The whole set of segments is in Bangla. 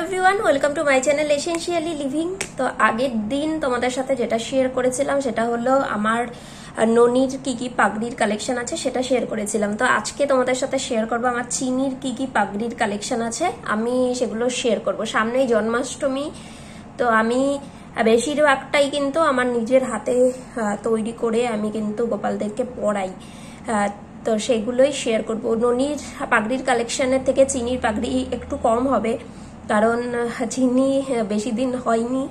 Everyone, welcome to my channel essentially living. তো আগের দিন তোমাদের সাথে যেটা শেয়ার করেছিলাম সেটা হলো আমার ননির কি কি পাগড়ির কালেকশন আছে সেটা শেয়ার করেছিলাম। তো আজকে তোমাদের সাথে শেয়ার করবো আমার চিনির কি কি পাগড়ির কালেকশন আছে, আমি সেগুলো শেয়ার করব। সামনেই জন্মাষ্টমী, তো আমি বেশিরভাগটাই কিন্তু আমার নিজের হাতে তৈরি করে আমি কিন্তু গোপালদেরকে পরাই, তো সেগুলোই শেয়ার করব। ননির পাগড়ির কালেকশনের থেকে চিনির পাগড়ি একটু কম হবে, কারণ চিনি বেশি দিন হয়নি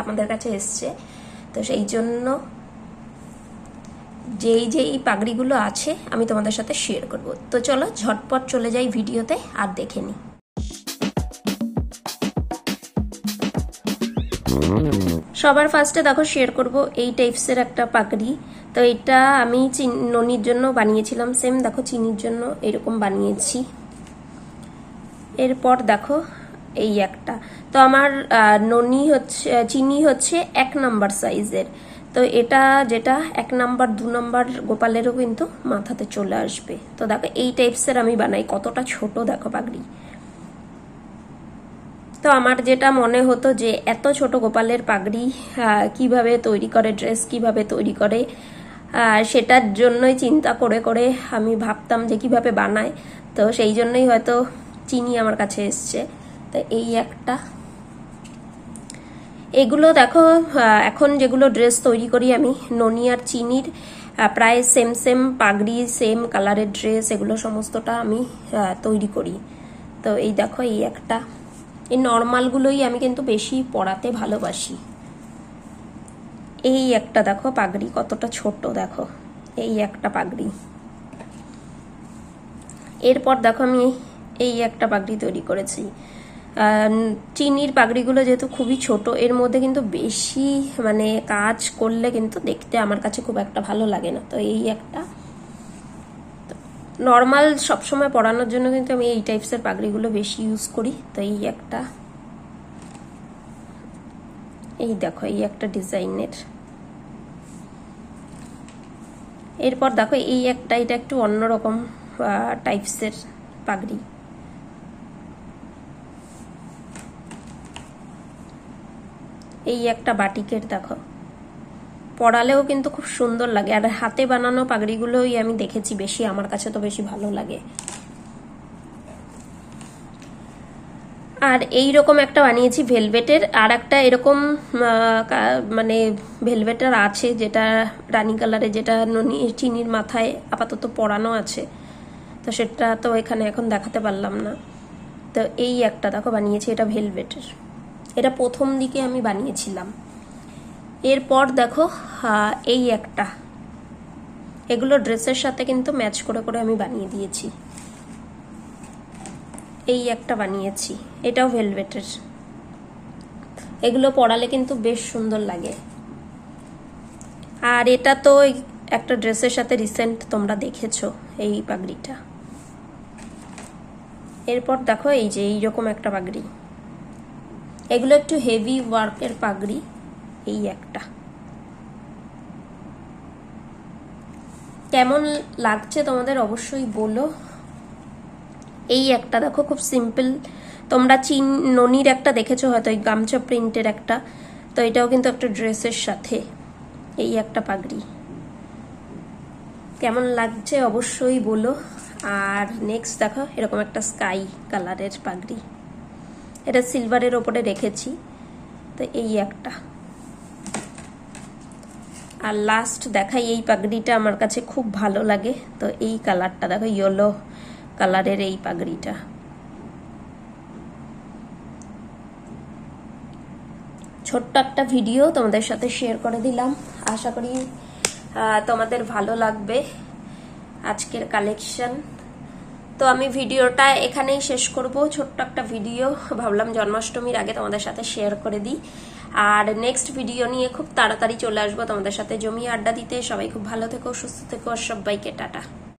আমাদের কাছে এসছে, তো সেই জন্য যেই পাগড়িগুলো আছে আমি তোমাদের সাথে শেয়ার করব। তো চলো ঝটপট চলে যাই ভিডিওতে আর দেখে নিই। সবার ফার্স্টে দেখো শেয়ার করব এই টাইপসের একটা পাগড়ি। তো এটা আমি ননির জন্য বানিয়েছিলাম, সেম দেখো চিনির জন্য এরকম বানিয়েছি। এরপর দেখো এই একটা, তো আমার ননি হচ্ছে চিনি হচ্ছে 1 নাম্বার সাইজের, তো এটা যেটা 1 নাম্বার 2 নাম্বার গোপালেরও কিন্তু মাথাতে চলে আসবে। তো দেখো এই টাইপসের আমি বানাই, কতটা ছোট দেখো পাগড়ি। তো আমার যেটা মনে হতো যে এত ছোট গোপালের পাগড়ি কিভাবে তৈরি করে, ড্রেস কিভাবে তৈরি করে, সেটার জন্যই চিন্তা করে করে আমি ভাবতাম যে কিভাবে বানায়। তো সেই জন্যই হয়তো চিনি আমার কাছে এসছে। তো এই একটা, এগুলো দেখো এখন যেগুলো ড্রেস তৈরি করি আমি ননি আর চিনির প্রায় সেম সেম পাগড়ি, সেম কালারের ড্রেস, এগুলো সমস্তটা আমি তৈরি করি। তো এই দেখো এই একটা, এই নর্মালগুলোই আমি কিন্তু বেশি পরাতে ভালোবাসি। এই একটা দেখো পাগড়ি কতটা ছোট, দেখো এই একটা পাগড়ি। এরপর দেখো আমি এই একটা পাগড়ি তৈরি করেছি। চিনির পাগড়িগুলো যেহেতু খুবই ছোট, এর মধ্যে কিন্তু বেশি মানে কাজ করলে কিন্তু দেখতে আমার কাছে খুব একটা ভালো লাগে না। তো এই একটা নর্মাল সবসময় পরানোর জন্য কিন্তু আমি এই টাইপসের পাগড়িগুলো বেশি ইউজ করি। তো এই একটা, এই দেখো এই একটা ডিজাইনের। এরপর দেখো এই একটা, এটা একটু অন্যরকম টাইপসের পাগড়ি। এই একটা বাটিকের, দেখো পরালেও কিন্তু খুব সুন্দর লাগে, আর হাতে বানানো পাগড়িগুলোই আমি দেখেছি বেশি, আমার কাছে তো বেশি ভালো লাগে। আর এই রকম একটা বানিয়েছি ভেলভেটের, আর একটা এরকম মানে ভেলভেটের আছে যেটা রানী কালারে, যেটা ননি চিনির মাথায় আপাতত পরানো আছে, তো সেটা তো এখানে এখন দেখাতে পারলাম না। তো এই একটা দেখো বানিয়েছি, এটা ভেলভেটের, এটা প্রথম দিকে আমি বানিয়েছিলাম। এরপর দেখো এই একটা, এগুলো ড্রেসের সাথে কিন্তু ম্যাচ করে করে আমি বানিয়ে দিয়েছি। এই একটা বানিয়েছি, এটাও ভেলভেটের, এগুলো পরালে কিন্তু বেশ সুন্দর লাগে। আর এটা তো একটা ড্রেসের সাথে রিসেন্ট তোমরা দেখেছো এই পাগড়িটা। এরপর দেখো এই যে এইরকম একটা পাগড়ি, এগুলো একটু হেভি ওয়ার্কের পাগড়ি। এই একটা, কেমন লাগছে তোমাদের অবশ্যই বলো। এই একটা দেখো খুব সিম্পল, তোমরা ননির একটা দেখেছো হয়তো, এই গামছা প্রিন্টের একটা, তো এটাও কিন্তু একটা ড্রেসের সাথে। এই একটা পাগড়ি কেমন লাগছে অবশ্যই বলো। আর নেক্সট দেখো এরকম একটা স্কাই কালারের পাগড়ি, এটা সিলভারের ওপরে রেখেছি। তো এই একটা, আর লাস্ট দেখাই এই পাগড়িটা আমার কাছে খুব ভালো লাগে। তো এই কালারটা দেখো, ইয়েলো কালারের এই পাগড়িটা। ছোট্ট একটা ভিডিও তোমাদের সাথে শেয়ার করে দিলাম, আশা করি তোমাদের ভালো লাগবে আজকের কালেকশন। তো আমি ভিডিওটা এখানেই শেষ করব, ছোট্ট একটা ভিডিও, ভাবলাম জন্মাষ্টমীর আগে তোমাদের সাথে শেয়ার করে দিই। আর নেক্সট ভিডিও নিয়ে খুব তাড়াতাড়ি চলে আসবো তোমাদের সাথে জমিয়ে আড্ডা দিতে। সবাই খুব ভালো থেকো, সুস্থ থেকো, সবাইকে টাটা।